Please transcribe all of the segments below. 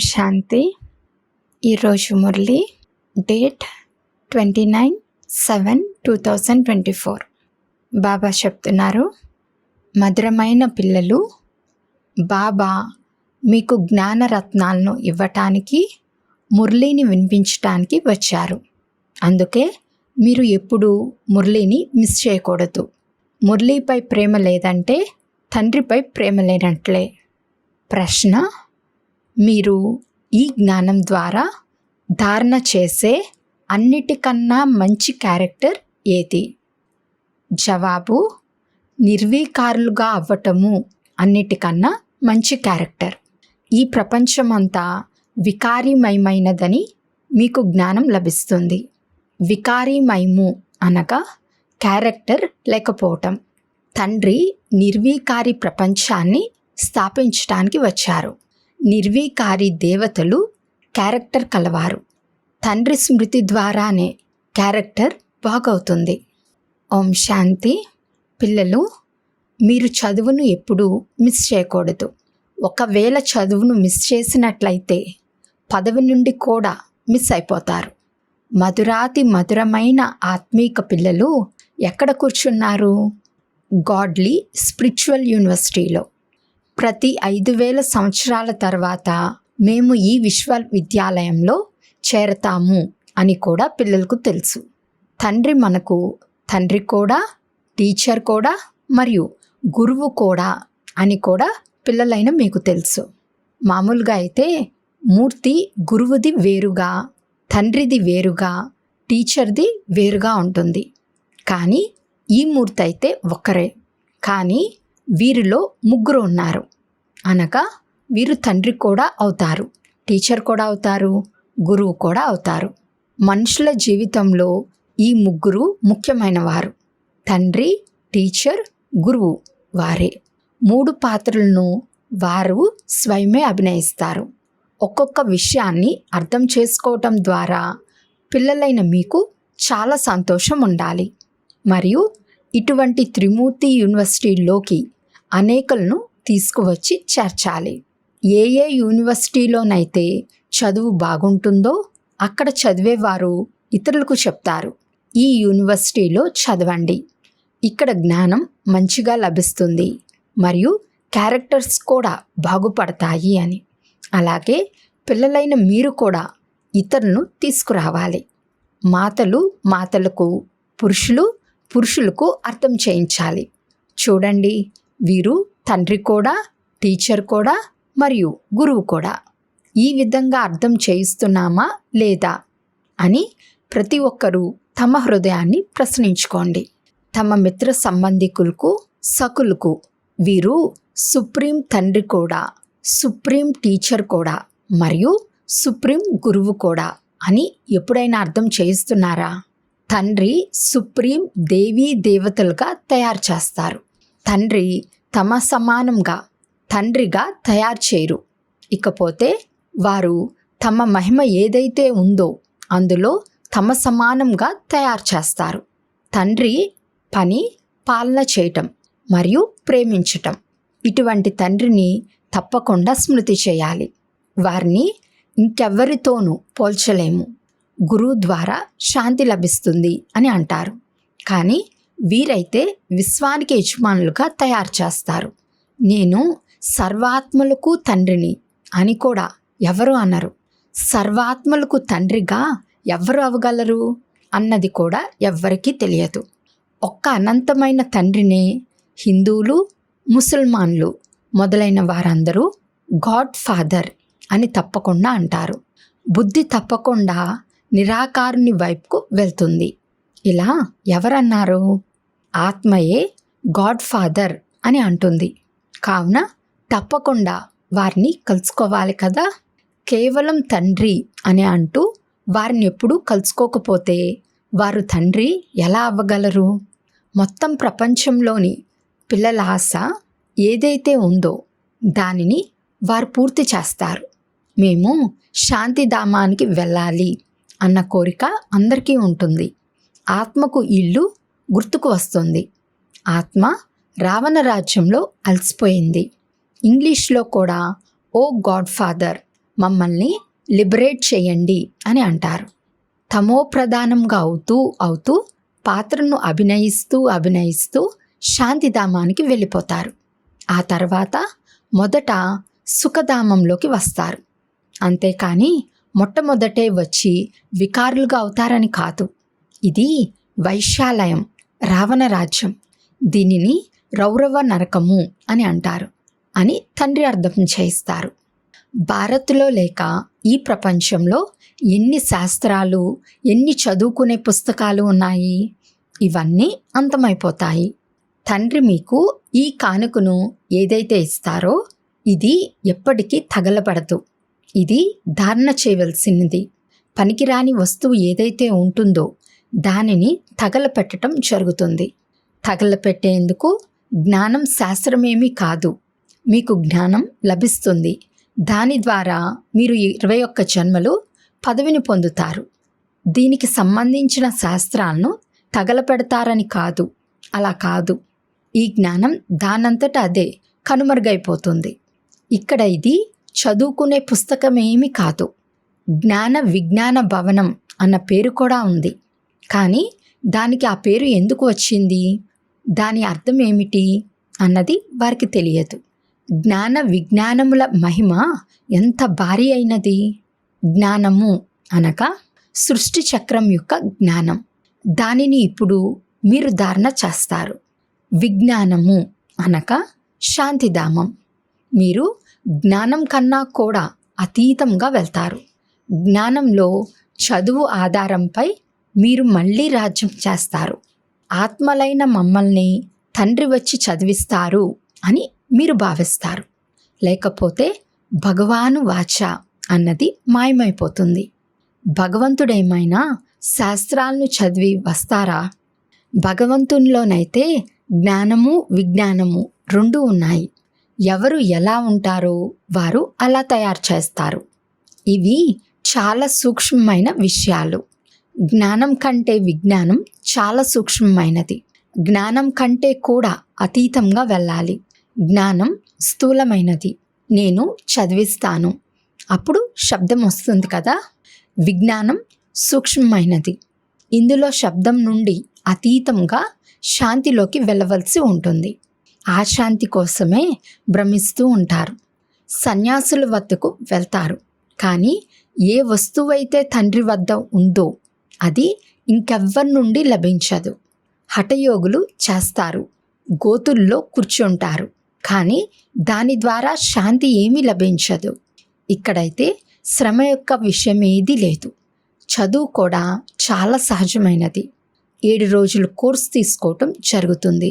శాంతి. ఈరోజు మురళి డేట్ 29/7/2024. బాబా చెప్తున్నారు, మధురమైన పిల్లలు, బాబా మీకు జ్ఞానరత్నాలను ఇవ్వటానికి, మురళిని వినిపించటానికి వచ్చారు. అందుకే మీరు ఎప్పుడూ మురళిని మిస్ చేయకూడదు. మురళిపై ప్రేమ లేదంటే తండ్రిపై ప్రేమ లేనట్లే. ప్రశ్న: మీరు ఈ జ్ఞానం ద్వారా ధారణ చేసే అన్నిటికన్నా మంచి క్యారెక్టర్ ఏది? జవాబు: నిర్వీకారులుగా అవ్వటము అన్నిటికన్నా మంచి క్యారెక్టర్. ఈ ప్రపంచమంతా వికారీమయమైనదని మీకు జ్ఞానం లభిస్తుంది. వికారీమయము అనగా క్యారెక్టర్ లేకపోవటం. తండ్రి నిర్వీకారి ప్రపంచాన్ని స్థాపించటానికి వచ్చారు. నిర్వీకారి దేవతలు క్యారెక్టర్ కలవారు. తండ్రి స్మృతి ద్వారానే క్యారెక్టర్ బాగవుతుంది. ఓం శాంతి. పిల్లలు, మీరు చదువును ఎప్పుడూ మిస్ చేయకూడదు. ఒకవేళ చదువును మిస్ చేసినట్లయితే పదవి నుండి కూడా మిస్ అయిపోతారు. మధురాతి మధురమైన ఆత్మీక పిల్లలు ఎక్కడ కూర్చున్నారు? గాడ్లీ స్పిరిచువల్ యూనివర్సిటీలో. ప్రతి 5,000 సంవత్సరాల తర్వాత మేము ఈ విశ్వవిద్యాలయంలో చేరతాము అని కూడా పిల్లలకు తెలుసు. తండ్రి మనకు తండ్రి కూడా, టీచర్ కూడా మరియు గురువు కూడా అని కూడా పిల్లలైన మీకు తెలుసు. మామూలుగా అయితే మూర్తి గురువుది వేరుగా, తండ్రిది వేరుగా, టీచర్ది వేరుగా ఉంటుంది. కానీ ఈ మూర్తి అయితే ఒక్కరే. కానీ వీరిలో ముగ్గురు ఉన్నారు. అనగా వీరు తండ్రి కూడా అవుతారు, టీచర్ కూడా అవుతారు, గురువు కూడా అవుతారు. మనుషుల జీవితంలో ఈ ముగ్గురు ముఖ్యమైన వారు. తండ్రి, టీచర్, గురువు వారే. 3 పాత్రలను వారు స్వయమే అభినయిస్తారు. ఒక్కొక్క విషయాన్ని అర్థం చేసుకోవటం ద్వారా పిల్లలైన మీకు చాలా సంతోషం ఉండాలి. మరియు ఇటువంటి త్రిమూర్తి యూనివర్సిటీలోకి అనేకులను తీసుకువచ్చి చేర్చాలి. ఏ యూనివర్సిటీలోనైతే చదువు బాగుంటుందో అక్కడ చదివేవారు ఇతరులకు చెప్తారు, ఈ యూనివర్సిటీలో చదవండి, ఇక్కడ జ్ఞానం మంచిగా లభిస్తుంది మరియు క్యారెక్టర్స్ కూడా బాగుపడతాయి అని. అలాగే పిల్లలైన మీరు కూడా ఇతరులను తీసుకురావాలి. మాతలకు, పురుషులకు అర్థం చేయించాలి. చూడండి, వీరు తండ్రి కూడా, టీచర్ కూడా మరియు గురువు కూడా. ఈ విధంగా అర్థం చేయిస్తున్నామా లేదా అని ప్రతి ఒక్కరూ తమ హృదయాన్ని ప్రశ్నించుకోండి. తమ మిత్ర సంబంధికులకు, సకులకు వీరు సుప్రీం తండ్రి కూడా, సుప్రీం టీచర్ కూడా మరియు సుప్రీం గురువు కూడా అని ఎప్పుడైనా అర్థం చేయిస్తున్నారా? తండ్రి సుప్రీం దేవీ దేవతలుగా తయారు చేస్తారు. తండ్రి తమ సమానంగా తండ్రిగా తయారు చేయరు. ఇకపోతే వారు తమ మహిమ ఏదైతే ఉందో అందులో తమ సమానంగా తయారు చేస్తారు. తండ్రి పని పాలన చేయటం మరియు ప్రేమించటం. ఇటువంటి తండ్రిని తప్పకుండా స్మృతి చేయాలి. వారిని ఇంకెవ్వరితోనూ పోల్చలేము. గురువు ద్వారా శాంతి లభిస్తుంది అని అంటారు. కానీ వీరైతే విశ్వానికి యజమానులుగా తయారు చేస్తారు. నేను సర్వాత్మలకు తండ్రిని అని కూడా ఎవరు అనరు. సర్వాత్మలకు తండ్రిగా ఎవరు అవ్వగలరు అన్నది కూడా ఎవ్వరికీ తెలియదు. ఒక్క అనంతమైన తండ్రినే హిందువులు, ముసల్మాన్లు మొదలైన వారందరూ గాడ్ ఫాదర్ అని తప్పకుండా అంటారు. బుద్ధి తప్పకుండా నిరాకారుని వైపుకు వెళ్తుంది. ఇలా ఎవరన్నారు? ఆత్మయే గాడ్ ఫాదర్ అని అంటుంది. కావున తప్పకుండా వారిని కలుసుకోవాలి కదా. కేవలం తండ్రి అని అంటూ వారిని ఎప్పుడూ కలుసుకోకపోతే వారు తండ్రి ఎలా అవ్వగలరు? మొత్తం ప్రపంచంలోని పిల్లల ఆశ ఏదైతే ఉందో దానిని వారు పూర్తి చేస్తారు. మేము శాంతిధామానికి వెళ్ళాలి అన్న కోరిక అందరికీ ఉంటుంది. ఆత్మకు ఇల్లు గుర్తుకు వస్తుంది. ఆత్మ రావణ రాజ్యంలో అలసిపోయింది. ఇంగ్లీష్లో కూడా ఓ గాడ్ ఫాదర్ మమ్మల్ని లిబరేట్ చేయండి అని అంటారు. తమో ప్రధానంగా అవుతూ పాత్రను అభినయిస్తూ శాంతిధామానికి వెళ్ళిపోతారు. ఆ తర్వాత మొదట సుఖధామంలోకి వస్తారు. అంతేకాని మొట్టమొదటే వచ్చి వికారులుగా అవుతారని కాదు. ఇది వైశాలయం, రావణ రాజ్యం. దీనిని రౌరవ నరకము అని అంటారు అని తండ్రి అర్థం చేయిస్తారు. భారత్లో లేక ఈ ప్రపంచంలో ఎన్ని శాస్త్రాలు, ఎన్ని చదువుకునే పుస్తకాలు ఉన్నాయి? ఇవన్నీ అంతమైపోతాయి. తండ్రి మీకు ఈ కానుకను ఏదైతే ఇస్తారో ఇది ఎప్పటికీ తగలబడదు. ఇది ధారణ చేయవలసినది. పనికిరాని వస్తువు ఏదైతే ఉంటుందో దానిని తగలపెట్టడం జరుగుతుంది. తగలపెట్టేందుకు జ్ఞానం శాస్త్రమేమీ కాదు. మీకు జ్ఞానం లభిస్తుంది. దాని ద్వారా మీరు 21 జన్మలు పదవిని పొందుతారు. దీనికి సంబంధించిన శాస్త్రాలను తగలపెడతారని కాదు. అలా కాదు. ఈ జ్ఞానం దానంతట అదే కనుమరుగైపోతుంది. ఇక్కడ ఇది చదువుకునే పుస్తకమేమీ కాదు. జ్ఞాన విజ్ఞాన భవనం అన్న పేరు కూడా ఉంది. కానీ దానికి ఆ పేరు ఎందుకు వచ్చింది, దాని అర్థం ఏమిటి అన్నది వారికి తెలియదు. జ్ఞాన విజ్ఞానముల మహిమ ఎంత భారీ అయినది. జ్ఞానము అనగా సృష్టి చక్రం యొక్క జ్ఞానం. దానిని ఇప్పుడు మీరు ధారణ చేస్తారు. విజ్ఞానము అనగా శాంతిధామం. మీరు జ్ఞానం కన్నా కూడా అతీతంగా వెళ్తారు. జ్ఞానంలో చదువు ఆధారంపై మీరు మళ్ళీ రాజ్యం చేస్తారు. ఆత్మలైన మమ్మల్ని తండ్రి వచ్చి చదివిస్తారు అని మీరు భావిస్తారు. లేకపోతే భగవాను వాచ అన్నది మాయమైపోతుంది. భగవంతుడేమైనా శాస్త్రాలను చదివి వస్తారా? భగవంతునిలోనైతే జ్ఞానము విజ్ఞానము రెండూ ఉన్నాయి. ఎవరు ఎలా ఉంటారో వారు అలా తయారు చేస్తారు. ఇవి చాలా సూక్ష్మమైన విషయాలు. జ్ఞానం కంటే విజ్ఞానం చాలా సూక్ష్మమైనది. జ్ఞానం కంటే కూడా అతీతంగా వెళ్ళాలి. జ్ఞానం స్థూలమైనది. నేను చదివిస్తాను, అప్పుడు శబ్దం వస్తుంది కదా. విజ్ఞానం సూక్ష్మమైనది. ఇందులో శబ్దం నుండి అతీతంగా శాంతిలోకి వెళ్ళవలసి ఉంటుంది. ఆ శాంతి కోసమే భ్రమిస్తూ ఉంటారు. సన్యాసుల వద్దకు వెళ్తారు. కానీ ఏ వస్తువైతే తండ్రి వద్ద ఉందో అది ఇంకెవ్వరి నుండి లభించదు. హఠయోగులు చేస్తారు, గోతుల్లో కూర్చుంటారు. కానీ దాని ద్వారా శాంతి ఏమీ లభించదు. ఇక్కడైతే శ్రమ యొక్క విషయం ఏదీ లేదు. చదువు కూడా చాలా సహజమైనది. 7 రోజుల కోర్స్ తీసుకోవటం జరుగుతుంది.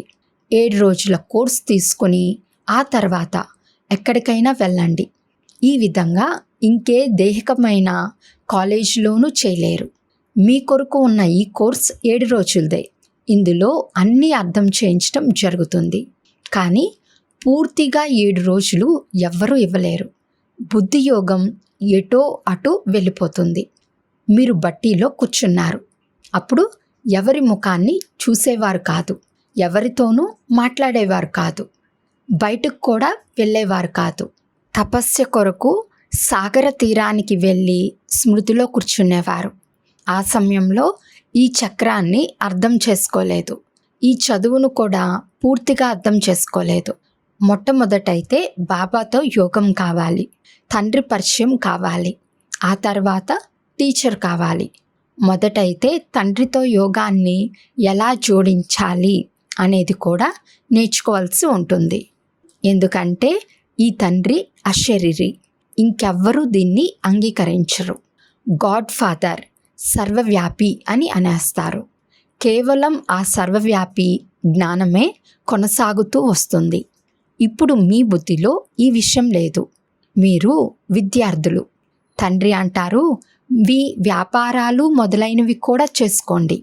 7 రోజుల కోర్స్ తీసుకొని ఆ తర్వాత ఎక్కడికైనా వెళ్ళండి. ఈ విధంగా ఇంకే దేహికమైన కాలేజీలోనూ చేయలేరు. మీ కొరకు ఉన్న ఈ కోర్స్ 7 రోజులదే. ఇందులో అన్నీ అర్థం చేయించడం జరుగుతుంది. కానీ పూర్తిగా 7 రోజులు ఎవ్వరూ ఇవ్వలేరు. బుద్ధి యోగం ఎటో అటు వెళ్ళిపోతుంది. మీరు బట్టీలో కూర్చున్నారు. అప్పుడు ఎవరి ముఖాన్ని చూసేవారు కాదు, ఎవరితోనూ మాట్లాడేవారు కాదు, బయటకు కూడా వెళ్ళేవారు కాదు. తపస్య కొరకు సాగర తీరానికి వెళ్ళి స్మృతిలో కూర్చునేవారు. ఆ సమయంలో ఈ చక్రాన్ని అర్థం చేసుకోలేదు. ఈ చదువును కూడా పూర్తిగా అర్థం చేసుకోలేదు. మొట్టమొదటైతే బాబాతో యోగం కావాలి, తండ్రి పరిచయం కావాలి, ఆ తర్వాత టీచర్ కావాలి. మొదటైతే తండ్రితో యోగాన్ని ఎలా జోడించాలి అనేది కూడా నేర్చుకోవాల్సి ఉంటుంది. ఎందుకంటే ఈ తండ్రి అశరీరి, ఇంకెవ్వరూ దీన్ని అంగీకరించరు. గాడ్ ఫాదర్ సర్వవ్యాపి అని అనేస్తారు. కేవలం ఆ సర్వవ్యాపి జ్ఞానమే కొనసాగుతూ వస్తుంది. ఇప్పుడు మీ బుద్ధిలో ఈ విషయం లేదు. మీరు విద్యార్థులు. తండ్రి అంటారు, మీ వ్యాపారాలు మొదలైనవి కూడా చేసుకోండి,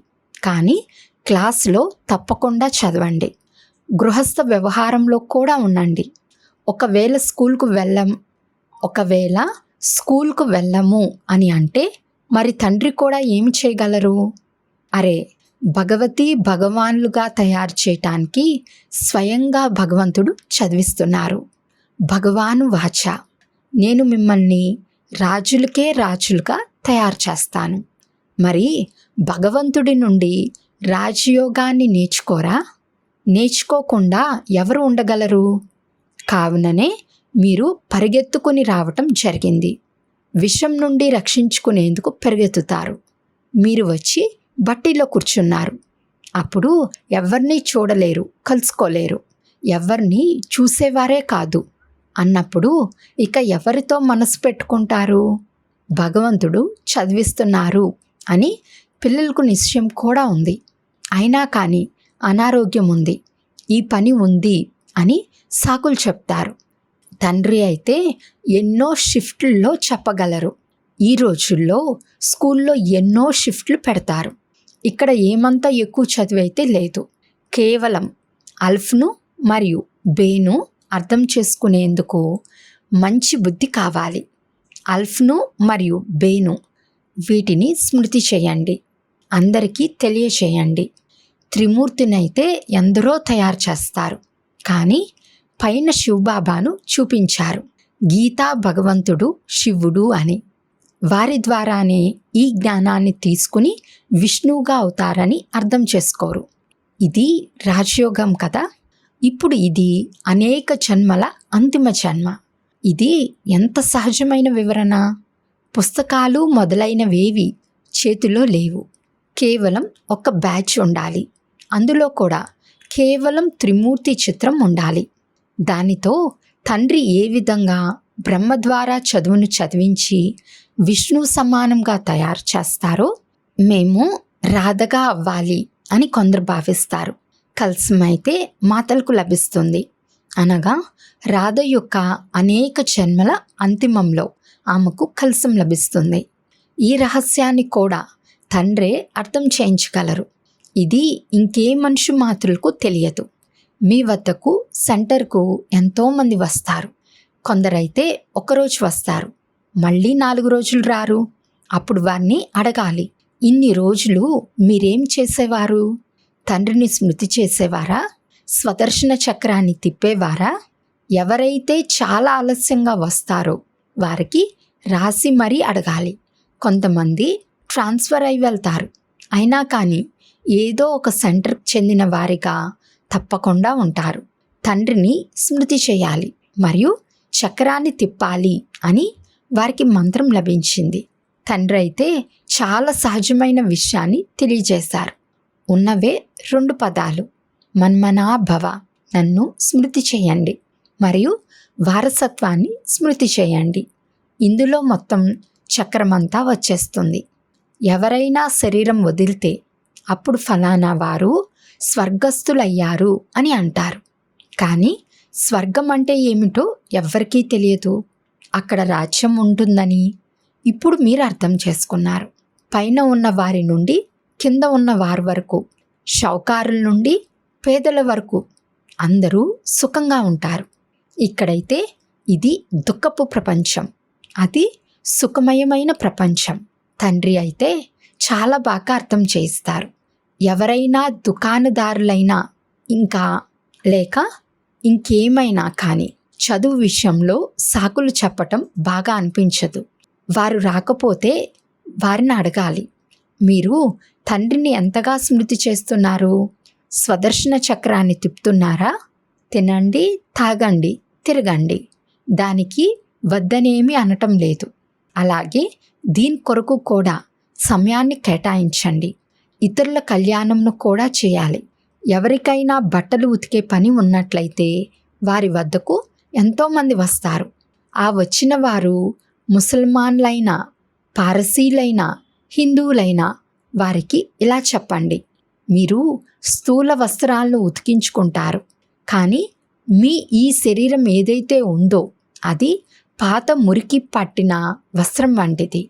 కానీ క్లాస్లో తప్పకుండా చదవండి. గృహస్థ వ్యవహారంలో కూడా ఉండండి. ఒకవేళ స్కూల్కు వెళ్ళము అని అంటే మరి తండ్రి కూడా ఏమి చేయగలరు? అరే, భగవతి భగవాన్లుగా తయారు చేయటానికి స్వయంగా భగవంతుడు చదివిస్తున్నారు. భగవాను వాచ, నేను మిమ్మల్ని రాజులకే రాజులుగా తయారు చేస్తాను. మరి భగవంతుడి నుండి రాజయోగాన్ని నేర్చుకోరా? నేర్చుకోకుండా ఎవరు ఉండగలరు? కావుననే మీరు పరిగెత్తుకుని రావటం జరిగింది. విషం నుండి రక్షించుకునేందుకు పరిగెత్తుతారు. మీరు వచ్చి బట్టీలో కూర్చున్నారు. అప్పుడు ఎవరిని చూడలేరు, కలుసుకోలేరు, ఎవరిని చూసేవారే కాదు అన్నప్పుడు ఇక ఎవరితో మనసు పెట్టుకుంటారు? భగవంతుడు చదివిస్తున్నారు అని పిల్లలకు నిశ్చయం కూడా ఉంది. అయినా కానీ అనారోగ్యం ఉంది, ఈ పని ఉంది అని సాకులు చెప్తారు. తండ్రి అయితే ఎన్నో షిఫ్ట్లలో చెప్పగలరు. ఈ రోజుల్లో స్కూల్లో ఎన్నో షిఫ్ట్లు పెడతారు. ఇక్కడ ఏమంతా ఎక్కువ చదివైతే లేదు. కేవలం అల్ఫ్ను మరియు బేను అర్థం చేసుకునేందుకు మంచి బుద్ధి కావాలి. అల్ఫ్ను మరియు బేను వీటిని స్మృతి చేయండి, అందరికీ తెలియచేయండి. త్రిమూర్తినైతే ఎందరో తయారు చేస్తారు, కానీ పైన శివబాబాను చూపించారు. గీతా భగవంతుడు శివుడు అని. వారి ద్వారానే ఈ జ్ఞానాన్ని తీసుకుని విష్ణువుగా అవుతారని అర్థం చేసుకోరు. ఇది రాజయోగం కదా. ఇప్పుడు ఇది అనేక జన్మల అంతిమ జన్మ. ఇది ఎంత సహజమైన వివరణ. పుస్తకాలు మొదలైనవేవి చేతిలో లేవు. కేవలం ఒక బ్యాచ్ ఉండాలి. అందులో కూడా కేవలం త్రిమూర్తి చిత్రం ఉండాలి. దానితో తండ్రి ఏ విధంగా బ్రహ్మ ద్వారా చదువును చదివించి విష్ణు సమానంగా తయారు చేస్తారో మేము రాధగా అవ్వాలి అని కొందరు భావిస్తారు. కల్సమైతే మాతలకు లభిస్తుంది. అనగా రాధ యొక్క అనేక జన్మల అంతిమంలో ఆమెకు కల్సం లభిస్తుంది. ఈ రహస్యాన్ని కూడా తండ్రే అర్థం చేయించగలరు. ఇది ఇంకే మనుషు మాతృలకు తెలియదు. మీ వద్దకు సెంటర్కు ఎంతోమంది వస్తారు. కొందరైతే ఒకరోజు వస్తారు, మళ్ళీ 4 రోజులు రారు. అప్పుడు వారిని అడగాలి, ఇన్ని రోజులు మీరేం చేసేవారు? తండ్రిని స్మృతి చేసేవారా? స్వదర్శన చక్రాన్ని తిప్పేవారా? ఎవరైతే చాలా ఆలస్యంగా వస్తారో వారికి రాసి మరీ అడగాలి. కొంతమంది ట్రాన్స్ఫర్ అయి వెళ్తారు. అయినా కానీ ఏదో ఒక సెంటర్కి చెందిన వారిగా తప్పకుండా ఉంటారు. తండ్రిని స్మృతి చేయాలి మరియు చక్రాన్ని తిప్పాలి అని వారికి మంత్రం లభించింది. తండ్రి అయితే చాలా సహజమైన విషయాన్ని తెలియజేశారు. ఉన్నవే 2 పదాలు, మన్మనా భవ, నన్ను స్మృతి చేయండి మరియు వారసత్వాన్ని స్మృతి చేయండి. ఇందులో మొత్తం చక్రమంతా వచ్చేస్తుంది. ఎవరైనా శరీరం వదిలితే అప్పుడు ఫలానా వారు స్వర్గస్థులయ్యారు అని అంటారు. కానీ స్వర్గం అంటే ఏమిటో ఎవ్వరికీ తెలియదు. అక్కడ రాజ్యం ఉంటుందని ఇప్పుడు మీరు అర్థం చేసుకున్నారు. పైన ఉన్న వారి నుండి కింద ఉన్న వారి వరకు, షౌకారుల నుండి పేదల వరకు అందరూ సుఖంగా ఉంటారు. ఇక్కడైతే ఇది దుఃఖపు ప్రపంచం, అది సుఖమయమైన ప్రపంచం. తండ్రి అయితే చాలా బాగా అర్థం చేయిస్తారు. ఎవరైనా దుకాణదారులైనా ఇంకా లేక ఇంకేమైనా కానీ చదువు విషయంలో సాకులు చెప్పటం బాగా అనిపించదు. వారు రాకపోతే వారిని అడగాలి, మీరు తండ్రిని ఎంతగా స్మృతి చేస్తున్నారు? స్వదర్శన చక్రాన్ని తిప్పుతున్నారా? తినండి, తాగండి, తిరగండి, దానికి వద్దనేమి అనటం లేదు. అలాగే దీని కొరకు కూడా సమయాన్ని కేటాయించండి. ఇతరుల కళ్యాణంను కూడా చేయాలి. ఎవరికైనా బట్టలు ఉతికే పని ఉన్నట్లయితే వారి వద్దకు ఎంతోమంది వస్తారు. ఆ వచ్చిన వారు ముసల్మాన్లైనా, పారసీలైనా, హిందువులైనా వారికి ఇలా చెప్పండి, మీరు స్థూల వస్త్రాలను ఉతికించుకుంటారు, కానీ మీ ఈ శరీరం ఏదైతే ఉందో అది పాత మురికి పట్టిన వస్త్రం వంటిది.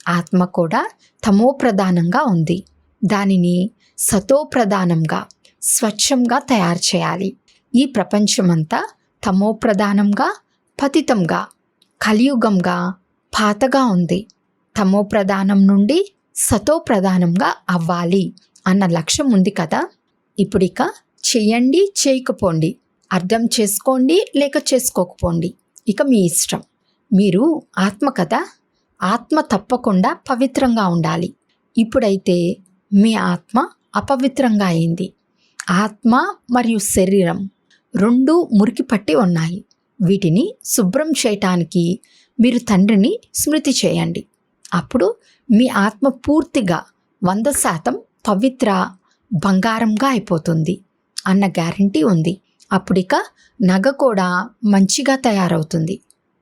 ఆత్మ కూడా తమో ప్రధానంగా ఉంది. దానిని సతో ప్రధానంగా, స్వచ్ఛంగా తయారు చేయాలి. ఈ ప్రపంచమంతా తమో ప్రధానంగా, పతితంగా, కలియుగంగా, పాతగా ఉంది. తమో ప్రధానం నుండి సతో ప్రధానంగా అవ్వాలి అన్న లక్ష్యం ఉంది కదా. ఇప్పుడిక చెయ్యండి, చేయకపోండి, అర్థం చేసుకోండి లేక చేసుకోకపోండి, ఇక మీ ఇష్టం. మీరు ఆత్మ కదా, ఆత్మ తప్పకుండా పవిత్రంగా ఉండాలి. ఇప్పుడైతే మీ ఆత్మ అపవిత్రంగా అయింది. ఆత్మ మరియు శరీరం రెండూ మురికి పట్టి ఉన్నాయి. వీటిని శుభ్రం చేయటానికి మీరు తండ్రిని స్మృతి చేయండి. అప్పుడు మీ ఆత్మ పూర్తిగా 100% పవిత్ర బంగారంగా అయిపోతుంది అన్న గ్యారంటీ ఉంది. అప్పుడిక నగ కూడా మంచిగా తయారవుతుంది.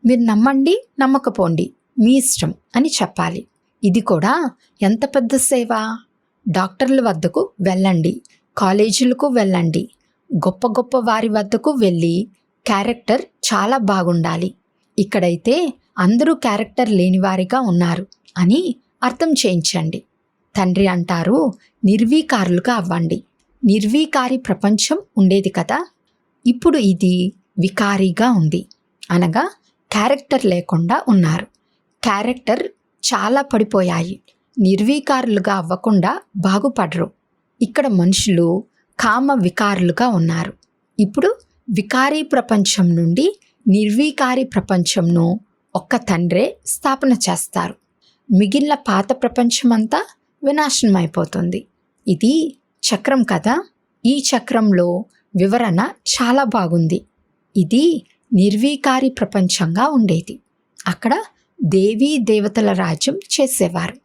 మీరు నమ్మండి, నమ్మకపోండి, మీ ఇష్టం అని చెప్పాలి. ఇది కూడా ఎంత పెద్ద సేవ. డాక్టర్ల వద్దకు వెళ్ళండి, కాలేజీలకు వెళ్ళండి, గొప్ప గొప్ప వారి వద్దకు వెళ్ళి క్యారెక్టర్ చాలా బాగుండాలి. ఇక్కడైతే అందరూ క్యారెక్టర్ లేనివారిగా ఉన్నారు అని అర్థం చేయించండి. తండ్రి అంటారు, నిర్వీకారులుగా అవ్వండి. నిర్వీకారి ప్రపంచం ఉండేది కదా, ఇప్పుడు ఇది వికారీగా ఉంది. అనగా క్యారెక్టర్ లేకుండా ఉన్నారు. క్యారెక్టర్ చాలా పడిపోయాయి. నిర్వీకారులుగా అవ్వకుండా బాగుపడరు. ఇక్కడ మనుషులు కామ వికారులుగా ఉన్నారు. ఇప్పుడు వికారీ ప్రపంచం నుండి నిర్వీకారి ప్రపంచంను ఒక్క తండ్రే స్థాపన చేస్తారు. మిగిలిన పాత ప్రపంచమంతా వినాశనం అయిపోతుంది. ఇది చక్రం కదా. ఈ చక్రంలో వివరణ చాలా బాగుంది. ఇది నిర్వీకారి ప్రపంచంగా ఉండేది. అక్కడ దేవీ దేవతల రాజ్యం చేసేవారు.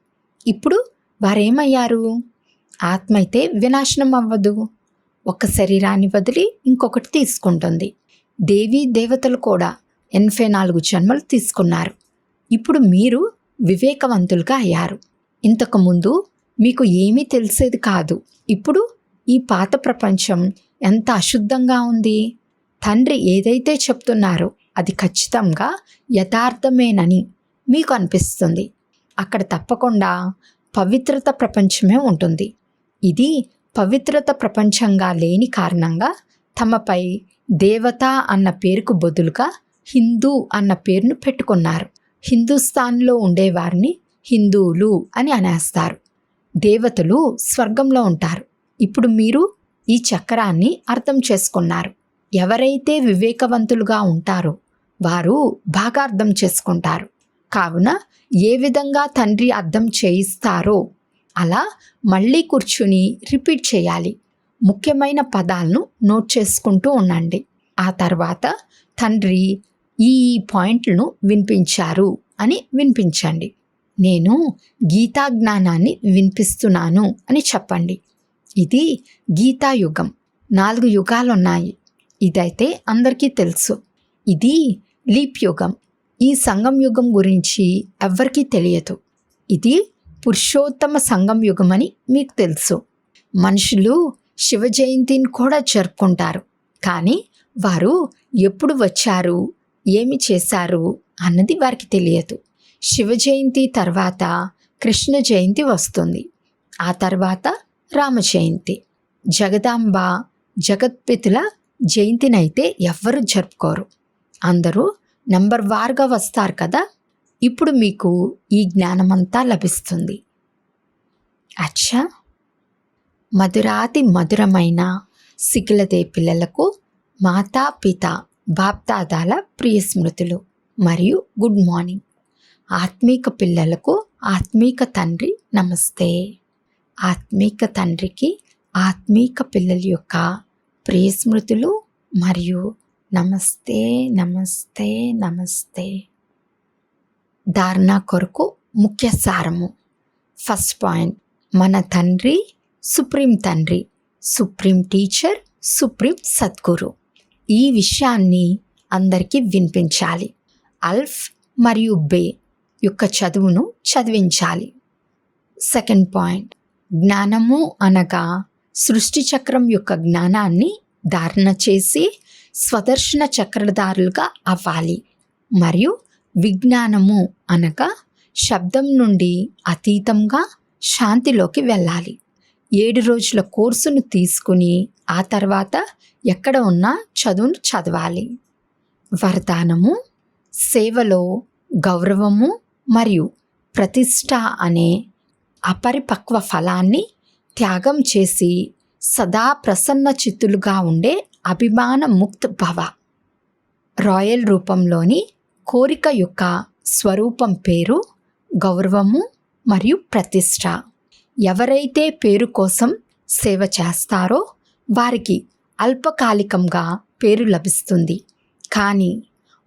ఇప్పుడు వారేమయ్యారు? ఆత్మ అయితే వినాశనం అవ్వదు. ఒక శరీరాన్ని వదిలి ఇంకొకటి తీసుకుంటుంది. దేవీ దేవతలు కూడా 84 జన్మలు తీసుకున్నారు. ఇప్పుడు మీరు వివేకవంతులుగా అయ్యారు. ఇంతకుముందు మీకు ఏమీ తెలిసేది కాదు. ఇప్పుడు ఈ పాత ప్రపంచం ఎంత అశుద్ధంగా ఉంది. తండ్రి ఏదైతే చెప్తున్నారో అది ఖచ్చితంగా యథార్థమేనని మీకు అనిపిస్తుంది. అక్కడ తప్పకుండా పవిత్రత ప్రపంచమే ఉంటుంది. ఇది పవిత్రత ప్రపంచంగా లేని కారణంగా తమపై దేవత అన్న పేరుకు బదులుగా హిందూ అన్న పేరును పెట్టుకున్నారు. హిందూస్థాన్లో ఉండేవారిని హిందువులు అని అనేస్తారు. దేవతలు స్వర్గంలో ఉంటారు. ఇప్పుడు మీరు ఈ చక్రాన్ని అర్థం చేసుకున్నారు. ఎవరైతే వివేకవంతులుగా ఉంటారో వారు బాగా అర్థం చేసుకుంటారు. కావున ఏ విధంగా తండ్రి అర్థం చేయిస్తారో అలా మళ్ళీ కూర్చుని రిపీట్ చేయాలి. ముఖ్యమైన పదాలను నోట్ చేసుకుంటూ ఉండండి. ఆ తర్వాత తండ్రి ఈ పాయింట్లను వినిపించారు అని వినిపించండి. నేను గీతా జ్ఞానాన్ని వినిపిస్తున్నాను అని చెప్పండి. ఇది గీతాయుగం. 4 యుగాలు ఉన్నాయి. ఇదైతే అందరికీ తెలుసు. ఇది లీప్ యుగం. ఈ సంగం యుగం గురించి ఎవ్వరికీ తెలియదు. ఇది పురుషోత్తమ సంగం యుగం అని మీకు తెలుసు. మనుషులు శివ జయంతిని కూడా జరుపుకుంటారు. కానీ వారు ఎప్పుడు వచ్చారు, ఏమి చేశారు అన్నది వారికి తెలియదు. శివ జయంతి తర్వాత కృష్ణ జయంతి వస్తుంది. ఆ తర్వాత రామ జయంతి. జగదాంబ జగత్పితుల జయంతినైతే ఎవ్వరూ జరుపుకోరు. అందరూ నంబర్ వార్గా వస్తారు కదా. ఇప్పుడు మీకు ఈ జ్ఞానమంతా లభిస్తుంది. అచ్చా, మధురాతి మధురమైన సికిలదే పిల్లలకు మాతా పిత బాప్దాదాల ప్రియ స్మృతులు మరియు గుడ్ మార్నింగ్. ఆత్మీక పిల్లలకు ఆత్మీక తండ్రి నమస్తే. ఆత్మీక తండ్రికి ఆత్మీక పిల్లల యొక్క ప్రియ స్మృతులు మరియు నమస్తే నమస్తే నమస్తే. ధారణ కొరకు ముఖ్య సారము. ఫస్ట్ పాయింట్, మన తండ్రి సుప్రీం తండ్రి, సుప్రీం టీచర్, సుప్రీం సద్గురు. ఈ విషయాన్ని అందరికీ వినిపించాలి. అల్ఫ్ మరియు బే యొక్క చదువును చదివించాలి. సెకండ్ పాయింట్, జ్ఞానము అనగా సృష్టి చక్రం యొక్క జ్ఞానాన్ని ధారణ చేసి స్వదర్శన చక్రధారులుగా అవ్వాలి. మరియు విజ్ఞానము అనగా శబ్దం నుండి అతీతంగా శాంతిలోకి వెళ్ళాలి. 7 రోజుల కోర్సును తీసుకుని ఆ తర్వాత ఎక్కడ ఉన్నా చదువును చదవాలి. వరదానము, సేవలో గౌరవము మరియు ప్రతిష్ట అనే అపరిపక్వ ఫలాన్ని త్యాగం చేసి సదా ప్రసన్న చిత్తులుగా ఉండే అభిమాన ముక్త్ భవ. రాయల్ రూపంలోని కోరిక యొక్క స్వరూపం పేరు గౌరవము మరియు ప్రతిష్ట. ఎవరైతే పేరు కోసం సేవ చేస్తారో వారికి అల్పకాలికంగా పేరు లభిస్తుంది, కానీ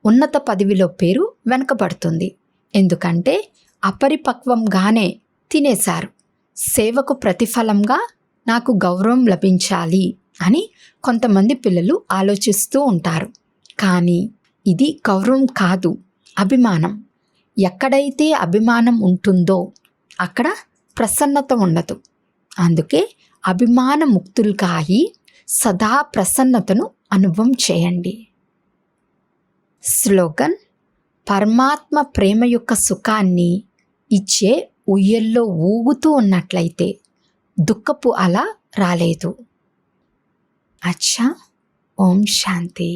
ఉన్నత పదవిలో పేరు వెనకబడుతుంది. ఎందుకంటే అపరిపక్వంగానే తినేశారు. సేవకు ప్రతిఫలంగా నాకు గౌరవం లభించాలి అని కొంతమంది పిల్లలు ఆలోచిస్తూ ఉంటారు. కానీ ఇది గౌరవం కాదు, అభిమానం. ఎక్కడైతే అభిమానం ఉంటుందో అక్కడ ప్రసన్నత ఉండదు. అందుకే అభిమాన ముక్తులుగా అయి సదా ప్రసన్నతను అనుభవం చేయండి. స్లోగన్: పరమాత్మ ప్రేమ యొక్క సుఖాన్ని ఇచ్చే ఉయ్యల్లో ఊగుతూ ఉన్నట్లయితే దుఃఖపు అల రాలేదు. అచ్చా. ఓం శాంతి.